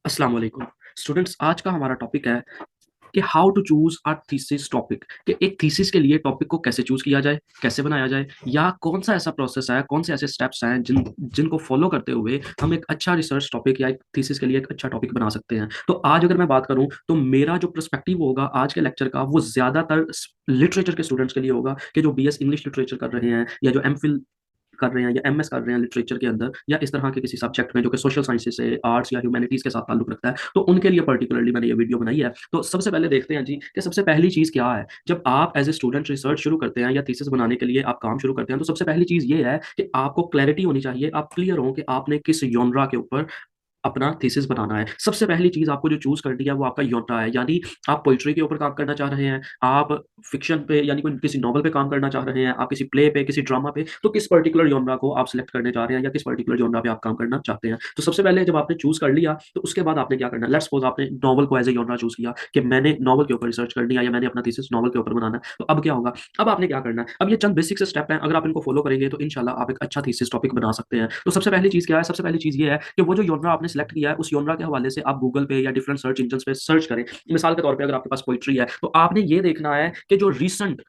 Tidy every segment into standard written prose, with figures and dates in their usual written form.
अस्सलाम वालेकुम स्टूडेंट्स। आज का हमारा टॉपिक है कि how to choose a thesis topic, कि एक थीसिस के लिए टॉपिक को कैसे चूज किया जाए, कैसे बनाया जाए, या कौन सा ऐसा प्रोसेस है, कौन से ऐसे स्टेप्स हैं जिनको फॉलो करते हुए हम एक अच्छा रिसर्च टॉपिक या एक थीसिस के लिए एक अच्छा टॉपिक बना सकते हैं। तो आज अगर मैं बात करूं तो मेरा जो पर्सपेक्टिव होगा आज के लेक्चर का वो ज्यादातर लिटरेचर के स्टूडेंट्स के लिए होगा, कि जो बीएस इंग्लिश लिटरेचर कर रहे हैं या जो एमफिल कर रहे हैं या एमएस कर रहे हैं लिटरेचर के अंदर या इस तरह के किसी सब्जेक्ट में जो कि सोशल साइंसेज से आर्ट्स या ह्यूमैनिटीज के साथ ताल्लुक रखता है, तो उनके लिए पर्टिकुलरली मैंने ये वीडियो बनाई है। तो सबसे पहले देखते हैं जी कि सबसे पहली चीज क्या है। जब आप एज ए स्टूडेंट रिसर्च शुरू करते हैं या थीसिस बनाने के लिए आप काम शुरू करते हैं, तो सबसे पहली चीज ये है कि आपको क्लैरिटी होनी चाहिए, आप क्लियर हो कि आपने किस जॉनरा के ऊपर अपना थीसिस बनाना है। सबसे पहली चीज आपको जो चूज करनी है वो आपका योटा है, यानी आप पोइट्री के ऊपर काम करना चाह रहे हैं, आप फिक्शन पे यानी कोई किसी नॉवल पे काम करना चाह रहे हैं, आप किसी प्ले पे किसी ड्रामा पे, तो किस पर्टिकुलर जॉनरा को आप सिलेक्ट करने जा रहे हैं या किस पर्टिकुलर जॉनरा पे आप काम करना चाहते हैं। तो सबसे पहले जब आपने चूज कर लिया तो उसके बाद आपने क्या करना है। लेट्स सपोज आपने नॉवल को एज ए जॉनरा चूज किया कि मैंने नॉवल के ऊपर रिसर्च करनी है या मैंने अपना थीसिस नॉवल के ऊपर बनाना है, तो अब क्या होगा। अब आपने क्या करना है, अब ये चंद बेसिक से स्टेप हैं, अगर आप इनको फॉलो करेंगे तो इंशाल्लाह आप एक अच्छा थीसिस टॉपिक बना सकते हैं। तो सबसे पहली चीज क्या है, सबसे पहली चीज ये है कि वो जो जॉनरा आपने सिलेक्ट किया है उस जॉनरा के हवाले से आप गूगल पे या डिफरेंट सर्च इंजन पे सर्च करें। मिसाल के तौर पे अगर आपके पास पोइट्री है तो आपने ये देखना है कि जो रिसेंट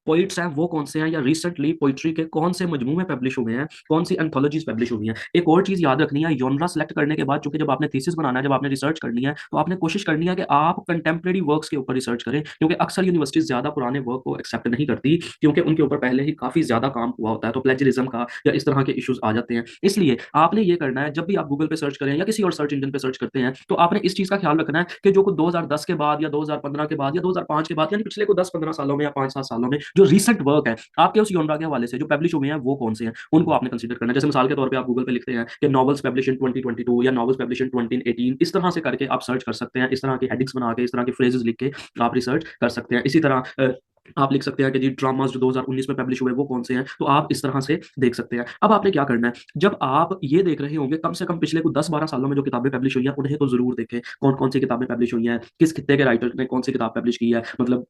पोइट्स हैं वो कौन से हैं, या रिसेंटली पोइट्री के कौन से मजमू में पब्लिश हुए हैं, कौन सी एंथोलॉजीज पब्लिश हुई हैं। एक और चीज याद रखनी है, जॉनरा सेलेक्ट करने के बाद, चूंकि जब आपने थीसिस बनाना है, जब आपने रिसर्च करनी है, तो आपने कोशिश करनी है कि आप कंटेम्प्रेरी वर्क्स के ऊपर रिसर्च करें, क्योंकि अक्सर यूनिवर्सिटीज ज्यादा पुराने वर्क को एक्सेप्ट नहीं करती, क्योंकि उनके ऊपर पहले ही काफी ज्यादा काम हुआ होता है, तो प्लेजरिज्म का या इस तरह के इश्यूज आ जाते हैं। इसलिए आपने ये करना है, जब भी आप गूगल पे सर्च करें या किसी और सर्च इंजन पे सर्च करते हैं, तो आपने इस चीज का ख्याल रखना है कि जो 2010 के बाद या 2015 के बाद या 2005 के बाद, यानी पिछले को 10-15 सालों में या 5-7 सालों में जो रिसेंट वर्क है आपके उस जॉनरा के हवाले से जो पब्लिश हुए हैं वो कौन से हैं, उनको आपने कंसीडर करना है। जैसे मिसाल के तौर पे आप गूगल पे लिखते हैं कि नॉवेल्स पब्लिश इन 2022 या नॉवेल्स पब्लिश इन 2018, इस तरह से करके आप सर्च कर सकते हैं, इस तरह के हेडिंग्स बना के, इस तरह के फ्रेजेस लिख के आप रिसर्च कर सकते हैं। इसी तरह आप लिख सकते हैं कि जी ड्रामास जो 2019 में पब्लिश हुए वो कौन से हैं, तो आप इस तरह से देख सकते हैं। अब आपने क्या करना है, जब आप ये देख रहे होंगे कम से कम पिछले को 10-12 सालों में जो किताबें पब्लिश हुई हैं उन्हें तो जरूर देखें, कौन कौन सी किताबें पब्लिश हुई हैं, किस खित्ते के राइटर ने कौन सी किताब पब्लिश की है। मतलब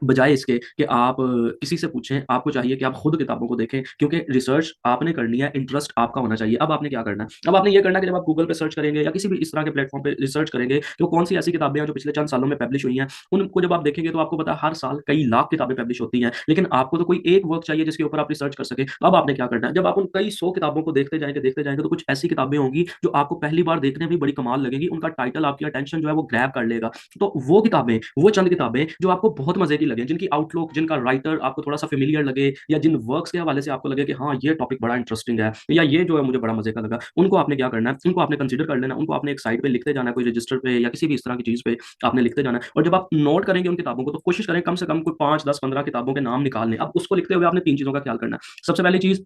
बजाय इसके कि आप किसी से पूछें, आपको चाहिए कि आप खुद किताबों को देखें, क्योंकि रिसर्च आपने करनी है, इंटरेस्ट आपका होना चाहिए। अब आपने क्या करना है, अब आपने ये करना है कि जब आप गूगल पे सर्च करेंगे या किसी भी इस तरह के प्लेटफॉर्म पे रिसर्च करेंगे तो कौन सी ऐसी किताबें हैं जो पिछले चंद सालों में पब्लिश हुई हैं, उनको जब आप देखेंगे तो आपको पता है हर साल कई लाख किताबें पब्लिश होती हैं, लेकिन आपको तो कोई एक वर्क चाहिए जिसके ऊपर आप रिसर्च कर सके। तो अब आपने क्या करना है, जब आप उन कई 100 किताबों को देखते जाएंगे तो कुछ ऐसी किताबें होंगी जो आपको पहली बार देखने में बड़ी कमाल लगेगी, उनका टाइटल आपकी अटेंशन जो है वो ग्रैब कर लेगा। तो वो किताबें, वो चंद किताबें जो आपको बहुत मजे की लगे, जिनकी आउटलुक, जिनका राइटर आपको थोड़ा सा फेमिलियर लगे, या जिन वर्क्स के हवाले से आपको लगे कि हाँ ये टॉपिक बड़ा इंटरेस्टिंग है या ये जो है मुझे बड़ा मजे का लगा, उनको आपने क्या करना है, उनको आपने कंसीडर कर लेना, उनको आपने एक साइड पे लिखते जाना है, कोई रजिस्टर पे या किसी भी इस तरह की चीज पे आपने लिखते जाना है। और जब आप नोट करेंगे उन किताबों को तो कोशिश करें कम से कम कोई 5-10-15 किताबों के नाम निकाल लें। अब उसको लिखते हुए आपने तीन चीजों का ख्याल करना है। सबसे पहली चीज,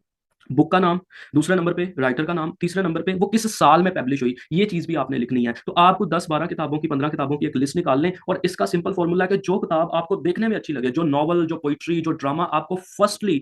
बुक का नाम, दूसरे नंबर पे राइटर का नाम, तीसरे नंबर पे वो किस साल में पब्लिश हुई, ये चीज भी आपने लिखनी है। तो आपको 10-12 किताबों की, 15 किताबों की एक लिस्ट निकाल लें, और इसका सिंपल फॉर्मूला है कि जो किताब आपको देखने में अच्छी लगे, जो नॉवल, जो पोइट्री, जो ड्रामा आपको फर्स्टली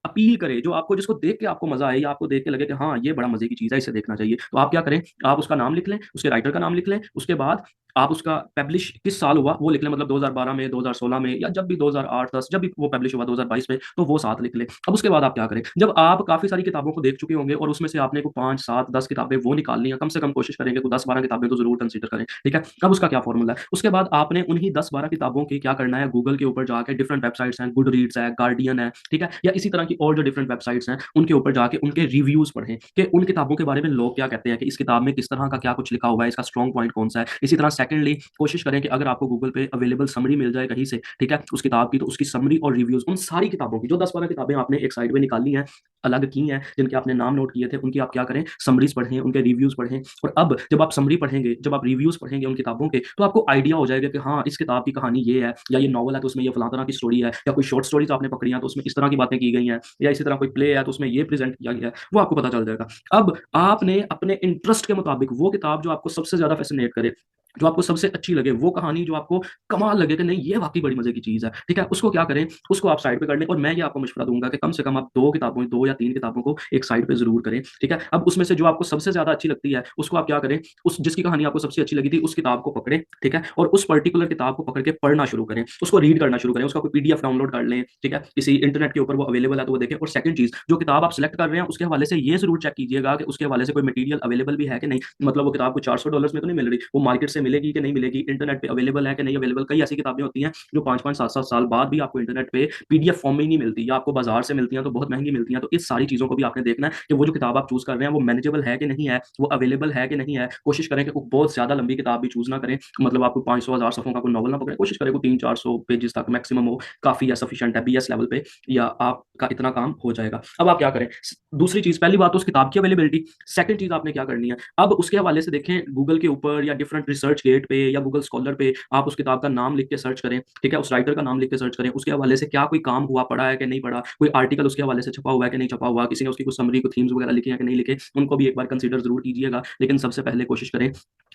अपील करे, जो आपको, जिसको देख के आपको मजा आए या आपको देख के लगे कि हाँ ये बड़ा मजे की चीज है, इसे देखना चाहिए, तो आप क्या करें, आप उसका नाम लिख लें, उसके राइटर का नाम लिख लें, उसके बाद आप उसका पब्लिश किस साल हुआ वो लिख लें, मतलब 2012 में, 2016 में, या जब भी 2008-10 जब भी वो पब्लिश हुआ 2022 में, तो वो साथ लिख लें। अब उसके बाद आप क्या करें, जब आप काफी सारी किताबों को देख चुके होंगे और उसमें से आपने को 5-7-10 किताबें वो निकालनी है, कम से कम कोशिश करेंगे को 10-12 किताबें तो जरूर कंसीडर करें, ठीक है। अब उसका क्या फॉर्मूला है, उसके बाद आपने उन्हीं 10-12 किताबों की क्या करना है, गूगल के ऊपर जाके डिफरेंट वेबसाइट्स हैं, गुड रीड्स है, गार्डियन है, ठीक है, या इसी तरह की और जो डिफरेंट वेबसाइट्स हैं उनके ऊपर जाके उनके रिव्यूज पढ़ें कि उन किताबों के बारे में लोग क्या कहते हैं, कि इस किताब में किस तरह का क्या कुछ लिखा हुआ है, इसका स्ट्रॉन्ग पॉइंट कौन सा है। इसी तरह सेकंडली कोशिश करें कि अगर आपको गूगल पे अवेलेबल समरी मिल जाए कहीं से, ठीक है, उस किताब की, तो उसकी समरी और रिव्यूज उन सारी किताबों की, जो 10-12 किताबें आपने एक साइड में निकाली हैं, अलग की हैं, जिनके आपने नाम नोट किए थे, उनकी आप क्या करें, समरीज पढ़ें, उनके रिव्यूज पढ़ें। और अब जब आप समरी पढ़ेंगे, जब आप रिव्यूज पढ़ेंगे उन किताबों के, तो आपको आइडिया हो जाएगा कि हाँ इस किताब की कहानी ये है, या ये नॉवल है तो उसमें ये फलां तरह की स्टोरी है, या कोई शॉर्ट स्टोरीज आपने पकड़ी हैं तो उसमें इस तरह की बातें की गई हैं, या इसी तरह कोई प्ले है तो उसमें ये प्रेजेंट किया गया है, वो आपको पता चल जाएगा। अब आपने अपने इंटरेस्ट के मुताबिक वो किताब जो आपको सबसे ज्यादा फैसिनेट करे, जो आपको सबसे अच्छी लगे वो कहानी, जो आपको कमाल लगे कि नहीं ये वाकई बड़ी मजे की चीज है, ठीक है, उसको क्या करें, उसको आप साइड पे कर लें। और मैं ये आपको मशवरा दूंगा कि कम से कम आप दो या तीन किताबों को एक साइड पे जरूर करें, ठीक है। अब उसमें से जो आपको सबसे ज्यादा अच्छी लगती है उसको आप क्या करें, उस जिसकी कहानी आपको सबसे अच्छी लगी थी उस किताब को पकड़ें, ठीक है, और उस पर्टिकुलर किताब को पकड़ के पढ़ना शुरू करें, उसको रीड करना शुरू करें, उसका कोई पीडीएफ डाउनलोड कर लें, ठीक है, किसी इंटरनेट के ऊपर वो अवेलेबल है तो वो देखें। और सेकंड चीज, जो किताब आप सिलेक्ट कर रहे हैं उसके हवाले से ये जरूर चेक कीजिएगा कि उसके हवाले से कोई मटेरियल अवेलेबल भी है कि नहीं, मतलब वो किताब को $400 में तो नहीं मिल रही, वो मार्केट से मिलेगी कि नहीं मिलेगी, इंटरनेट पे अवेलेबल है कि नहीं अवेलेबल। कई ऐसी किताबें होती हैं जो 5-5 7-7 साल बाद भी आपको इंटरनेट पे पीडीएफ फॉर्म में ही नहीं मिलती, या आपको बाजार से मिलती हैं तो बहुत महंगी मिलती हैं। तो इस सारी चीजों को भी आपने देखना है कि वो जो किताब आप चूज कर रहे हैं वो मैनेजेबल है कि नहीं है, वो अवेलेबल है कि नहीं है। कोशिश करें कि बहुत ज्यादा लंबी किताब भी चूज ना करें, मतलब आपको 500 1000 सफों का कोई नॉवल ना पकड़े, कोशिश करें को 300-400 पेजेस तक मैक्सिमम हो, काफी है, सफिशिएंट है बीएस लेवल पे, या आपका इतना काम हो जाएगा। अब आप क्या करें, दूसरी चीज, पहली बात तो उस किताब की अवेलेबिलिटी, सेकंड चीज आपने क्या करनी है, अब उसके हवाले से देखें गूगल के ऊपर या डिफरेंट रिसर्च गेट पे या गूगल स्कॉलर पे, आप उस किताब का नाम लिख के सर्च करें, ठीक है, उस राइटर का नाम लिख के सर्च करें, उसके हवाले से क्या कोई काम हुआ पड़ा है कि नहीं पड़ा, कोई आर्टिकल उसके हवाले से छपा हुआ है कि नहीं छपा हुआ, किसी ने उसकी कुछ समरी को थीम्स वगैरह लिखे हैं कि नहीं लिखे, उनको भी एक बार कंसीडर जरूर कीजिएगा। लेकिन सबसे पहले कोशिश करें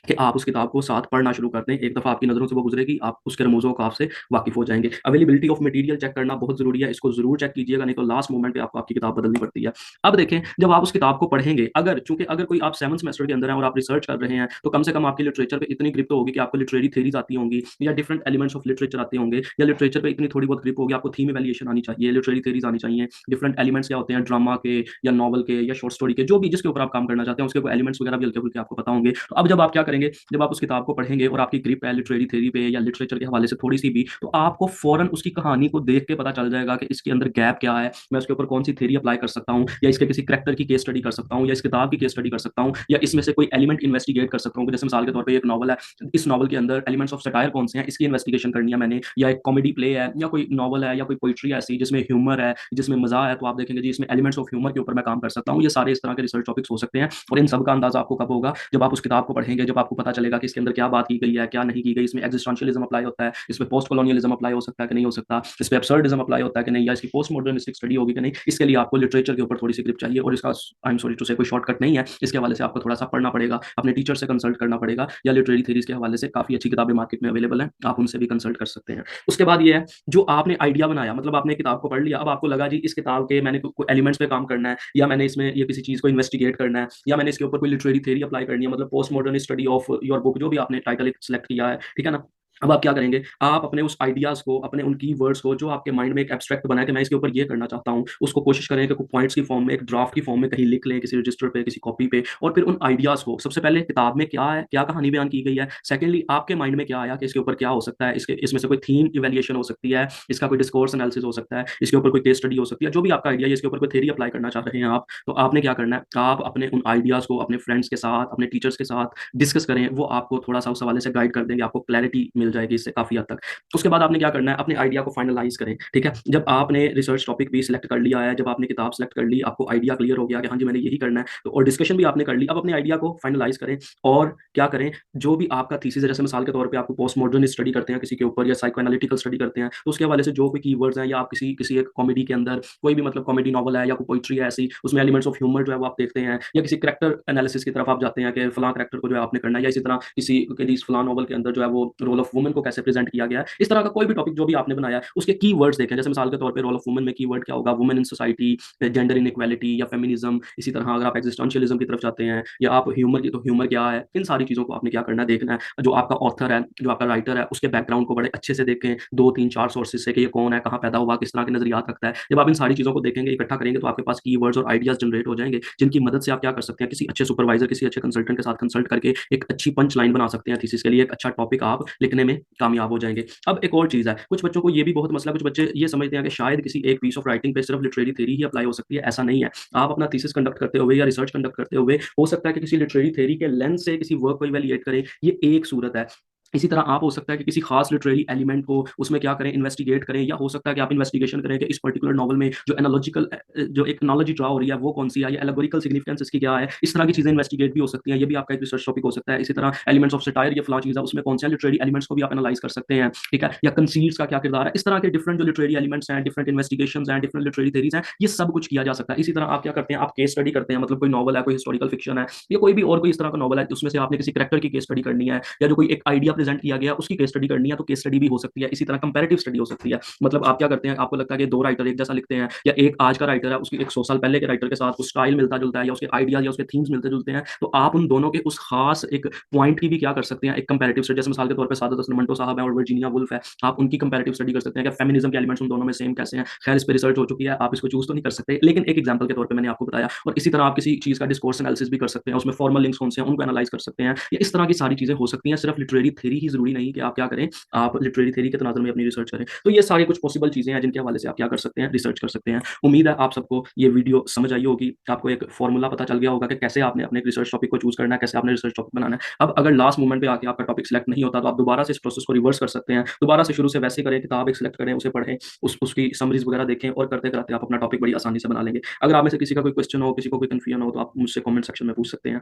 कि आप उस किताब को साथ पढ़ना शुरू कर दें, एक दफा आपकी नजरों से वो गुजरेगी, आप उसके रमूजों का आपसे वाकिफ हो जाएंगे। अवेलेबिलिटी ऑफ मटेरियल चेक करना बहुत जरूरी है, इसको जरूर चेक कीजिएगा, नहीं तो लास्ट मोमेंट पे आपको आपकी किताब बदलनी पड़ती है। अब देखें, जब आप उस किताब को पढ़ेंगे, अगर चूंकि अगर कोई आप 7th सेमेस्टर के अंदर है और आप रिसर्च कर रहे हैं, तो कम से कम आपकी लिटरेचर पे इतनी ग्रिप तो होगी कि आपको लिटरेरी थेरीज आती होंगी या डिफरेंट एलिमेंट्स ऑफ लिटरेचर आते होंगे, या लिटरेचर पे इतनी थोड़ी बहुत ग्रिप होगी, आपको थीम इवैल्यूएशन आनी चाहिए, लिटरेरी थेरीज आनी चाहिए, डिफरेंट एलिमेंट्स क्या होते हैं ड्रामा के या नॉवल के या शॉर्ट स्टोरी के, जो भी जिसके ऊपर आप काम करना चाहते हैं उसके कोई एलिमेंट्स वगैरह भी हल्के फुल्के आपको पता होंगे। तो अब जब आप क्या करेंगे, जब आप उस किताब को पढ़ेंगे और आपकी ग्रिप है लिटरेरी थेरी पे या लिटरेचर के हवाले से थोड़ी सी भी, तो आपको फौरन उसकी कहानी को देख के पता चल जाएगा कि इसके अंदर गैप क्या है, मैं उसके ऊपर कौन सी थेरी अप्लाई कर सकता हूँ, या इसके किसी करेक्टर की केस स्टडी कर सकता हूँ, या इस किताब की केस स्टडी कर सकता हूँ, या इसमें से कोई एलिमेंट इन्वेस्टिगेट कर सकता हूँ। जैसे मिसाल के तौर पर एक नॉवल है, इस नॉवल के अंदर एलिमेंट्स ऑफ सटायर कौन से हैं, इसकी इन्वेस्टिगेशन करनी है मैंने, या एक कॉमेडी प्ले है या कोई नॉवल है या कोई पोइट्री है ऐसी जिसमें ह्यूमर है, जिसमें मजा है, तो आप देखेंगे जी इसमें एलिमेंट्स ऑफ ह्यूमर के ऊपर मैं काम कर सकता हूँ। ये सारे इस तरह के रिसर्च टॉपिक्स हो सकते हैं, और इन सब का अंदाजा आपको कब होगा, जब आप उस किताब को पढ़ेंगे, जब आपको पता चलेगा कि इसके अंदर क्या बात की गई है क्या नहीं की गई, इसमें एग्जिस्टेंशियलिज्म अप्लाई होता है, इसमें पोस्ट कॉलोनियलिज्म अप्लाई हो सकता है कि नहीं हो सकता, इस पे एब्सर्डिज्म अप्लाई होता है कि नहीं, या इसकी पोस्ट मॉडर्निस्टिक स्टडी होगी कि नहीं। इसके लिए आपको लिटरेचर के ऊपर थोड़ी सी ग्रिप चाहिए, और इसका आई एम सॉरी टू से कोई शॉर्टकट नहीं है, इसके हवाले से आपको थोड़ा सा पढ़ना पड़ेगा, अपने टीचर से कंसल्ट करना पड़ेगा, या लिटरेरी थेरीज के हवाले से काफी अच्छी किताबें मार्केट में अवेलेबल हैं, आप उनसे भी कंसल्ट कर सकते हैं। उसके बाद ये है, जो आपने आइडिया बनाया, मतलब आपने किताब को पढ़ लिया, अब आपको लगा जी इस किताब के मैंने कोई एलिमेंट्स पे काम करना है, या मैंने इसमें ये किसी चीज को इन्वेस्टिगेट करना है, या मैंने इसके ऊपर कोई लिटरेरी थेरी अप्लाई करनी है, मतलब post modern study of your book, जो भी आपने टाइटल सेलेक्ट किया है, ठीक है ना। अब आप क्या करेंगे, आप अपने उस आइडियाज को, अपने उन की वर्ड्स को जो आपके माइंड में एक एब्स्ट्रैक्ट बना के मैं इसके ऊपर ये करना चाहता हूँ, उसको कोशिश करें कि कुछ पॉइंट्स की फॉर्म में, एक ड्राफ्ट की फॉर्म में कहीं लिख लें, किसी रजिस्टर पे, किसी कॉपी पे, और फिर उन आइडियाज को सबसे पहले किताब में क्या है, क्या कहानी बयान की गई है, सेकेंडली आपके माइंड में क्या आया कि इसके ऊपर क्या हो सकता है, इसके इसमें से कोई थीम इवेल्युएशन हो सकती है, इसका कोई डिस्कोर्स एनालिसिस हो सकता है, इसके ऊपर कोई केस स्टडी हो सकती है, जो भी आपका आइडिया है, इसके ऊपर कोई थेरी अप्लाई करना चाह रहे हैं आप, तो आपने क्या करना है, आप अपने उन आइडियाज को अपने फ्रेंड्स के साथ, अपने टीचर्स के साथ डिस्कस करें, वो आपको थोड़ा सा उस हवाले से गाइड कर देंगे, आपको क्लैरिटी मिल जाएगी इससे काफी हद तक। उसके बाद आपने क्या करना है, अपने आइडिया को फाइनलाइज करें, ठीक है। जब आपने रिसर्च टॉपिक भी सिलेक्ट कर लिया है, जब आपने किताब सेलेक्ट कर ली, आपको आइडिया क्लियर हो गया कि हाँ जी मैंने यही करना है, तो और डिस्कशन भी आपने कर ली, अब अपने आइडिया को फाइनलाइज करें, और क्या करें, जो भी आपका थीसिस है, जैसे मिसाल के तौर पे आपको पोस्ट मॉडर्न स्टडी करते हैं किसी के ऊपर, या साइको एनालिटिकल स्टडी करते हैं, तो उसके हवाले से जो कोई कीवर्ड्स हैं, या आप किसी किसी एक कॉमेडी के अंदर कोई भी मतलब कॉमेडी नॉवल है या कोई पोइट्री है ऐसी, उसमें एलिमेंट्स ऑफ ह्यूमर जो है वो आप देखते हैं, या किसी करेक्टर एनालिसिस की तरफ आप जाते हैं कि फलां करेक्टर को जो है आपने करना है, या इसी तरह किसी के फलां नॉवल के अंदर जो है वो रोल ऑफ वुमेन को कैसे प्रेजेंट किया गया है, इस तरह का कोई भी टॉपिक जो भी आपने बनाया है उसके की वर्ड्स देखें। जैसे मिसाल के तौर पे रोल ऑफ वुमेन में की वर्ड क्या होगा, women in society, gender in equality या फेमिनिज्म। इसी तरह अगर आप एग्जिस्टेंशियलिज्म की तरफ जाते हैं, या आप ह्यूमर की, तो ह्यूमर क्या है, इन सारी चीज़ों को आपने क्या करना है, देखना है। जो आपका ऑथर है, जो आपका राइटर है, उसके बैकग्राउंड को बड़े अच्छे से देखें, 2 3 4 सोर्सेज से कि ये कौन है, कहाँ पैदा हुआ, किस तरह के नजरियात रखता है। जब आप इन सारी चीज़ों को देखेंगे, इकट्ठा करेंगे, तो आपके पास की वर्ड्स और आइडियाज जनरेट हो जाएंगे, जिनकी मदद से आप क्या कर सकते हैं, किसी अच्छे सुपरवाइजर, किसी अच्छे कंसल्टेंट के साथ कंसल्ट करके एक अच्छी पंच लाइन बना सकते हैं थीसिस के लिए, एक अच्छा टॉपिक आप लिखने में कामयाब हो जाएंगे। अब एक और चीज़ है, कुछ बच्चों को ये भी बहुत मसला, कुछ बच्चे ये समझते हैं कि शायद किसी एक पीस ऑफ राइटिंग पे सिर्फ लिटरेरी थ्योरी ही अप्लाई हो सकती है, ऐसा नहीं है। आप अपना थीसिस कंडक्ट करते हुए या रिसर्च कंडक्ट करते हुए हो सकता है कि किसी लिटरेरी थ्योरी के लेंस से किसी वर्क को इवेल्युएट करें, ये एक सूरत है। इसी तरह आप हो सकता है कि किसी खास लिटरेरी एलिमेंट को उसमें क्या करें, इन्वेस्टिगेट करें, या हो सकता है कि आप इन्वेस्टिगेशन करें कि इस पर्टिकुलर नॉवल में जो एनालॉजिकल जो एक एनालॉजी ड्रा हो रही है वो कौन सी है, या एल्गोरिकल सिग्निफिकेंस इसकी क्या है। इस तरह की चीजें इन्वेस्टिगेट भी हो सकती हैं, ये भी आपका एक रिसर्च टॉपिक हो सकता है। इसी तरह एलिमेंट्स ऑफ सटायर, ये फलां चीज है, उसमें कौन से लिटरेरी एलिमेंट्स को भी आप एनालाइज कर सकते हैं, ठीक है। या कंसीड्स का क्या किरदार है, इस तरह के डिफरेंट जो लिटरेरी एलिमेंट्स हैं, डिफरेंट इन्वेस्टिगेशंस हैं, डिफरेंट लिटरेरी थेरीज हैं, ये सब कुछ किया जा सकता है। इसी तरह आप क्या करते हैं, आप केस स्टडी करते हैं, मतलब कोई नॉवल है, कोई हिस्टोरिकल फिक्शन है, या कोई भी और कोई इस तरह का नॉवल है, उसमें से आपने किसी कैरेक्टर की केस स्टडी करनी है, या जो कोई एक आइडिया प्रेजेंट किया गया उसकी केस स्टडी करनी है, तो केस स्टडी भी हो सकती है। इसी तरह कंपैरेटिव स्टडी हो सकती है, मतलब आप क्या करते हैं, आपको लगता है कि दो राइटर एक जैसा लिखते हैं, या एक आज का राइटर है उसकी एक 100 साल पहले के राइटर के साथ उस स्टाइल मिलता जुलता है, या उसके आइडियाज या उसके थीम्स मिलते जुलते हैं, तो आप उन दोनों के उस खास एक पॉइंट की भी क्या कर सकते हैं, एक कंपैरेटिव स्टडी। जैसे मिसाल के तौर पर सादत हसन मंटो साहब है और वर्जीनिया वुल्फ है, आप उनकी कंपैरेटिव स्टडी कर सकते हैं कि फेमिनिज्म के एलिमेंट्स उन दोनों में सेम कैसे हैं। खैर इस पर रिसर्च हो चुकी है, आप इसको चूज तो नहीं कर सकते, लेकिन एक एग्जाम्पल के तौर पर मैंने आपको बताया। और इसी तरह आप किसी चीज का डिस्कोर्स एनालिसिस भी कर सकते हैं, उसमें फॉर्मल लिंक्स कौन से हैं उनको एनालाइज कर सकते हैं, या इस तरह की सारी चीजें हो सकती हैं। सिर्फ लिटरेरी थ्योरी ही जरूरी नहीं कि आप क्या करें, आप लिटरेरी थ्योरी के तनाजुर में अपनी रिसर्च करें। तो ये सारी कुछ पॉसिबल चीजें हैं जिनके हवाले से आप क्या कर सकते हैं, रिसर्च कर सकते हैं। उम्मीद है आप सबको ये वीडियो समझ आई होगी, आपको एक फॉर्मूला पता चल गया होगा कि कैसे आपने अपने रिसर्च टॉपिक को चूज करना है, कैसे आपने रिसर्च टॉपिक बनाना है। अब अगर लास्ट मोमेंट पे आके आपका टॉपिक सिलेक्ट नहीं होता, तो आप दोबारा से इस प्रोसेस को रिवर्स कर सकते हैं, दोबारा से शुरू से वैसे करें, किताब एक सिलेक्ट करें, उसे पढ़ें, उसकी समरीज वगैरह देखें, और करते करते आप अपना टॉपिक बड़ी आसानी से बना लेंगे। अगर आप में से किसी का कोई क्वेश्चन हो, किसी को कोई कंफ्यूजन हो, तो आप मुझसे कमेंट सेक्शन में पूछ सकते हैं।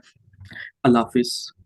अल्लाह हाफिज।